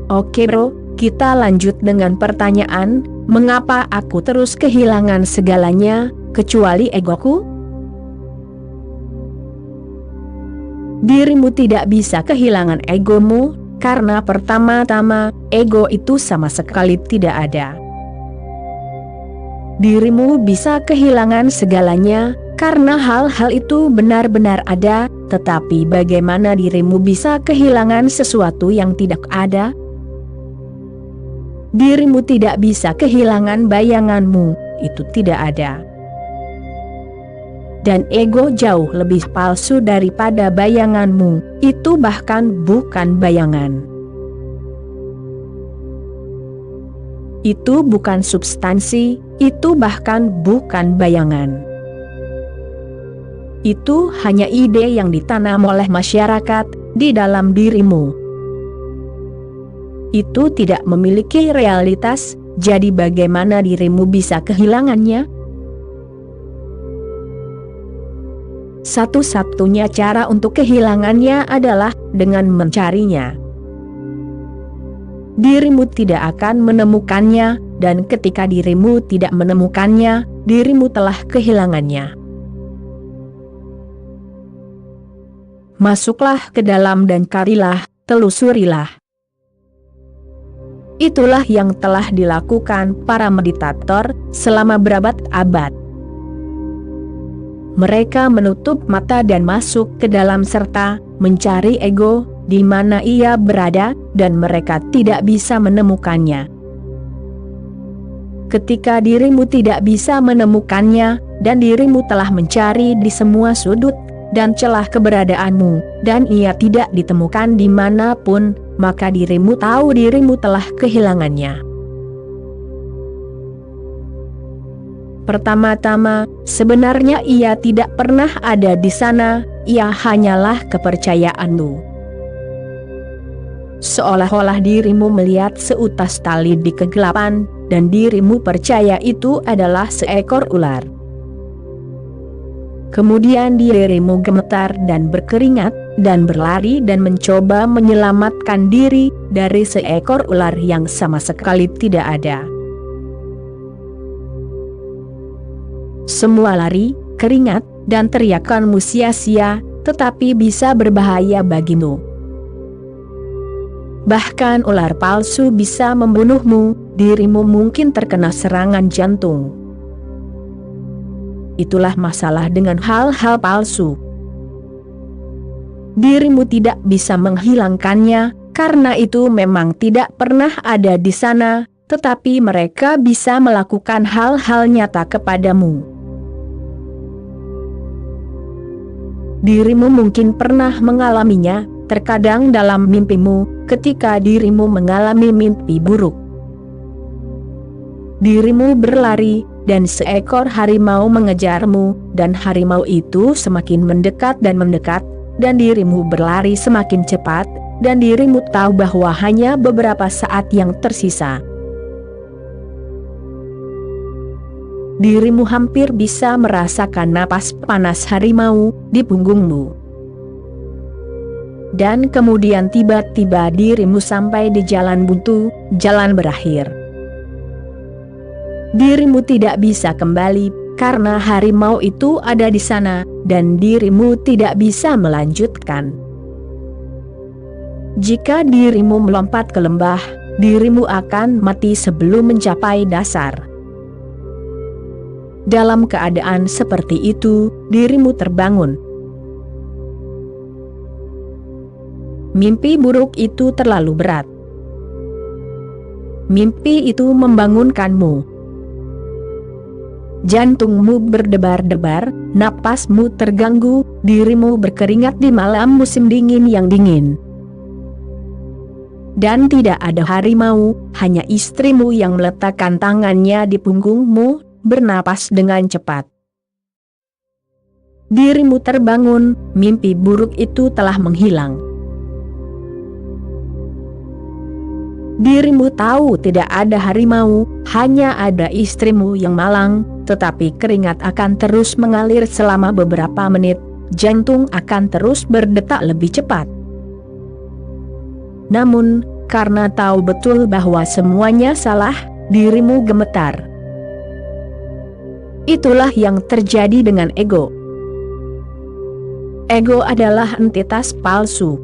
Oke bro, kita lanjut dengan pertanyaan, mengapa aku terus kehilangan segalanya, kecuali egoku? Dirimu tidak bisa kehilangan egomu, karena pertama-tama, ego itu sama sekali tidak ada. Dirimu bisa kehilangan segalanya, karena hal-hal itu benar-benar ada, tetapi bagaimana dirimu bisa kehilangan sesuatu yang tidak ada? Dirimu tidak bisa kehilangan bayanganmu, itu tidak ada. Dan ego jauh lebih palsu daripada bayanganmu, itu bahkan bukan bayangan. Itu bukan substansi, itu bahkan bukan bayangan. Itu hanya ide yang ditanam oleh masyarakat di dalam dirimu. Itu tidak memiliki realitas, jadi bagaimana dirimu bisa kehilangannya? Satu-satunya cara untuk kehilangannya adalah dengan mencarinya. Dirimu tidak akan menemukannya, dan ketika dirimu tidak menemukannya, dirimu telah kehilangannya. Masuklah ke dalam dan carilah, telusurilah. Itulah yang telah dilakukan para meditator selama berabad-abad. Mereka menutup mata dan masuk ke dalam serta mencari ego, di mana ia berada, dan mereka tidak bisa menemukannya. Ketika dirimu tidak bisa menemukannya, dan dirimu telah mencari di semua sudut dan celah keberadaanmu, dan ia tidak ditemukan dimanapun, maka dirimu tahu dirimu telah kehilangannya. Pertama-tama, sebenarnya ia tidak pernah ada di sana, ia hanyalah kepercayaanmu. Seolah-olah dirimu melihat seutas tali di kegelapan, dan dirimu percaya itu adalah seekor ular. Kemudian dirimu gemetar dan berkeringat, dan berlari dan mencoba menyelamatkan diri dari seekor ular yang sama sekali tidak ada. Semua lari, keringat, dan teriakanmu sia-sia, tetapi bisa berbahaya bagimu. Bahkan ular palsu bisa membunuhmu, dirimu mungkin terkena serangan jantung. Itulah masalah dengan hal-hal palsu. Dirimu tidak bisa menghilangkannya, karena itu memang tidak pernah ada di sana, tetapi mereka bisa melakukan hal-hal nyata kepadamu. Dirimu mungkin pernah mengalaminya, terkadang dalam mimpimu, ketika dirimu mengalami mimpi buruk. Dirimu berlari, dan seekor harimau mengejarmu, dan harimau itu semakin mendekat dan mendekat, dan dirimu berlari semakin cepat, dan dirimu tahu bahwa hanya beberapa saat yang tersisa. Dirimu hampir bisa merasakan napas panas harimau di punggungmu. Dan kemudian tiba-tiba dirimu sampai di jalan buntu, jalan berakhir. Dirimu tidak bisa kembali, karena harimau itu ada di sana, dan dirimu tidak bisa melanjutkan. Jika dirimu melompat ke lembah, dirimu akan mati sebelum mencapai dasar. Dalam keadaan seperti itu, dirimu terbangun. Mimpi buruk itu terlalu berat. Mimpi itu membangunkanmu. Jantungmu berdebar-debar, napasmu terganggu, dirimu berkeringat di malam musim dingin yang dingin. Dan tidak ada harimau, hanya istrimu yang meletakkan tangannya di punggungmu, bernapas dengan cepat. Dirimu terbangun, mimpi buruk itu telah menghilang. Dirimu tahu tidak ada harimau, hanya ada istrimu yang malang, tetapi keringat akan terus mengalir selama beberapa menit, jantung akan terus berdetak lebih cepat. Namun, karena tahu betul bahwa semuanya salah, dirimu gemetar. Itulah yang terjadi dengan ego. Ego adalah entitas palsu.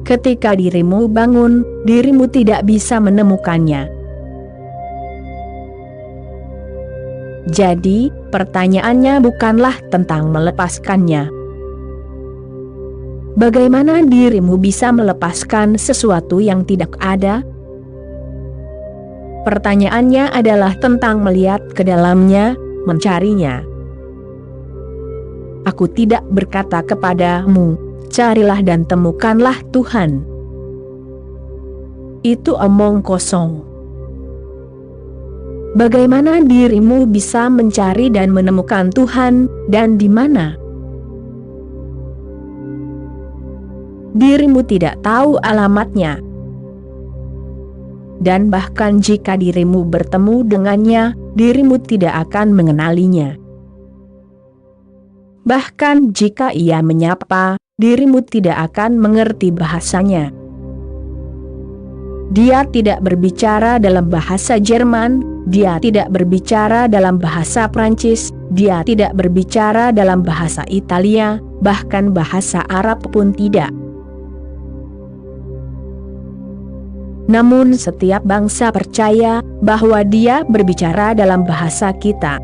Ketika dirimu bangun, dirimu tidak bisa menemukannya. Jadi, pertanyaannya bukanlah tentang melepaskannya. Bagaimana dirimu bisa melepaskan sesuatu yang tidak ada? Pertanyaannya adalah tentang melihat ke dalamnya, mencarinya. Aku tidak berkata kepadamu, carilah dan temukanlah Tuhan. Itu omong kosong. Bagaimana dirimu bisa mencari dan menemukan Tuhan, dan di mana? Dirimu tidak tahu alamatnya. Dan bahkan jika dirimu bertemu dengannya, dirimu tidak akan mengenalinya. Bahkan jika ia menyapa, dirimu tidak akan mengerti bahasanya. Dia tidak berbicara dalam bahasa Jerman, dia tidak berbicara dalam bahasa Prancis, dia tidak berbicara dalam bahasa Italia, bahkan bahasa Arab pun tidak. Namun setiap bangsa percaya bahwa dia berbicara dalam bahasa kita.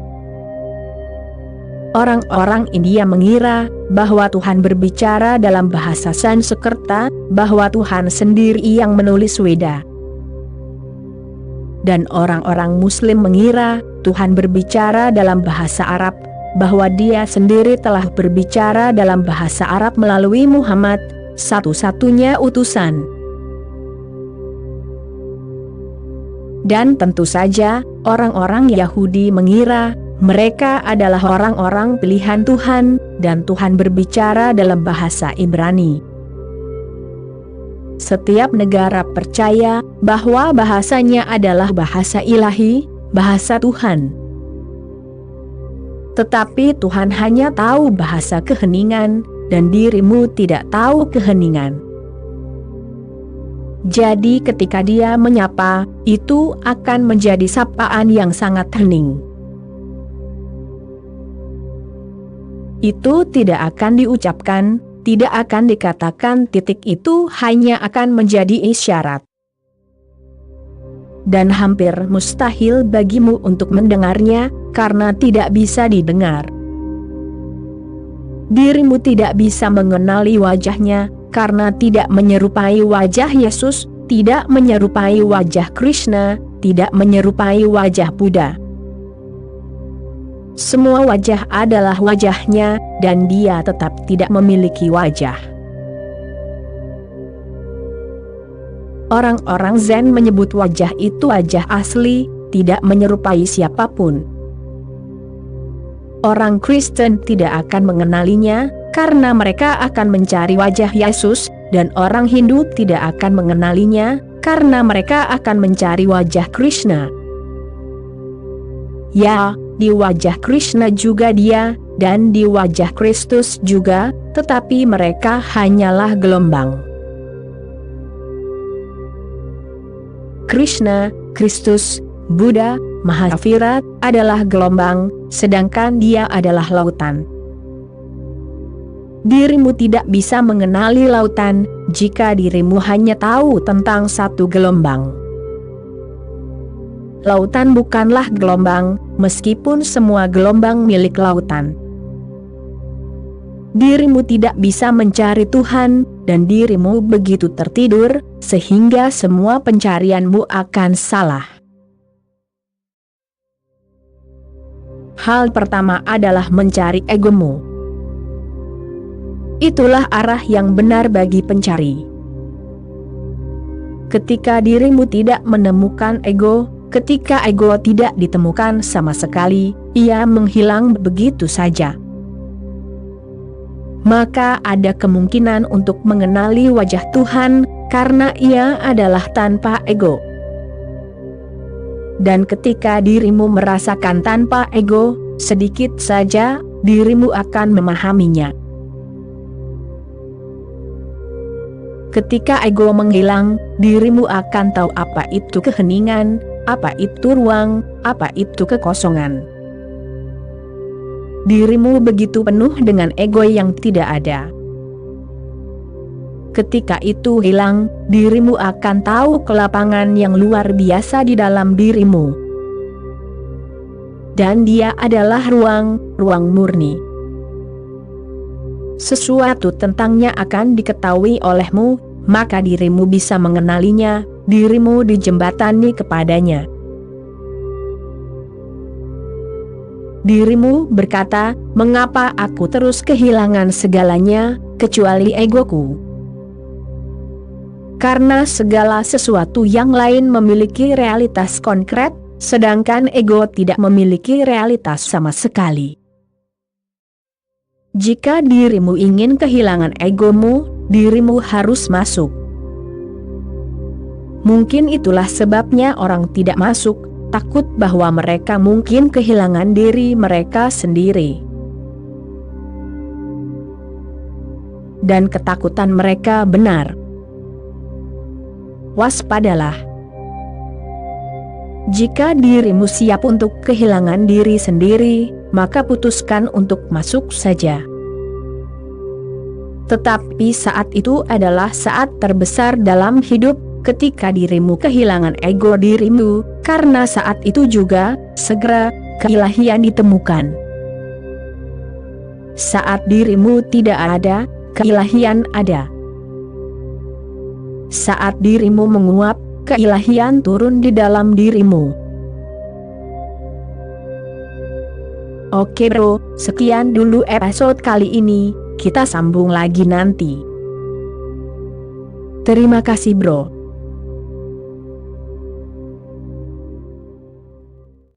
Orang-orang India mengira bahwa Tuhan berbicara dalam bahasa Sanskerta, bahwa Tuhan sendiri yang menulis Weda. Dan orang-orang Muslim mengira Tuhan berbicara dalam bahasa Arab, bahwa dia sendiri telah berbicara dalam bahasa Arab melalui Muhammad, satu-satunya utusan. Dan tentu saja, orang-orang Yahudi mengira mereka adalah orang-orang pilihan Tuhan, dan Tuhan berbicara dalam bahasa Ibrani. Setiap negara percaya bahwa bahasanya adalah bahasa ilahi, bahasa Tuhan. Tetapi Tuhan hanya tahu bahasa keheningan, dan dirimu tidak tahu keheningan. Jadi ketika dia menyapa, itu akan menjadi sapaan yang sangat hening. Itu tidak akan diucapkan, tidak akan dikatakan, titik itu hanya akan menjadi isyarat. Dan hampir mustahil bagimu untuk mendengarnya, karena tidak bisa didengar. Dirimu tidak bisa mengenali wajahnya, karena tidak menyerupai wajah Yesus, tidak menyerupai wajah Krishna, tidak menyerupai wajah Buddha. Semua wajah adalah wajahnya, dan dia tetap tidak memiliki wajah. Orang-orang Zen menyebut wajah itu wajah asli, tidak menyerupai siapapun. Orang Kristen tidak akan mengenalinya, karena mereka akan mencari wajah Yesus, dan orang Hindu tidak akan mengenalinya, karena mereka akan mencari wajah Krishna. Ya, di wajah Krishna juga dia, dan di wajah Kristus juga, tetapi mereka hanyalah gelombang. Krishna, Kristus, Buddha, Mahavira adalah gelombang, sedangkan dia adalah lautan. Dirimu tidak bisa mengenali lautan, jika dirimu hanya tahu tentang satu gelombang. Lautan bukanlah gelombang, meskipun semua gelombang milik lautan. Dirimu tidak bisa mencari Tuhan, dan dirimu begitu tertidur, sehingga semua pencarianmu akan salah. Hal pertama adalah mencari egomu. Itulah arah yang benar bagi pencari. Ketika dirimu tidak menemukan ego, ketika ego tidak ditemukan sama sekali, ia menghilang begitu saja. Maka ada kemungkinan untuk mengenali wajah Tuhan, karena ia adalah tanpa ego. Dan ketika dirimu merasakan tanpa ego, sedikit saja, dirimu akan memahaminya. Ketika ego menghilang, dirimu akan tahu apa itu keheningan, apa itu ruang, apa itu kekosongan. Dirimu begitu penuh dengan ego yang tidak ada. Ketika itu hilang, dirimu akan tahu kelapangan yang luar biasa di dalam dirimu. Dan dia adalah ruang murni. Sesuatu tentangnya akan diketahui olehmu, maka dirimu bisa mengenalinya, dirimu dijembatani kepadanya. Dirimu berkata, mengapa aku terus kehilangan segalanya, kecuali egoku? Karena segala sesuatu yang lain memiliki realitas konkret, sedangkan ego tidak memiliki realitas sama sekali. Jika dirimu ingin kehilangan egomu, dirimu harus masuk. Mungkin itulah sebabnya orang tidak masuk, takut bahwa mereka mungkin kehilangan diri mereka sendiri. Dan ketakutan mereka benar. Waspadalah. Jika dirimu siap untuk kehilangan diri sendiri, maka putuskan untuk masuk saja. Tetapi saat itu adalah saat terbesar dalam hidup, ketika dirimu kehilangan ego dirimu, karena saat itu juga, segera, keilahian ditemukan. Saat dirimu tidak ada, keilahian ada. Saat dirimu menguap, keilahian turun di dalam dirimu. Oke bro, sekian dulu episode kali ini, kita sambung lagi nanti. Terima kasih bro.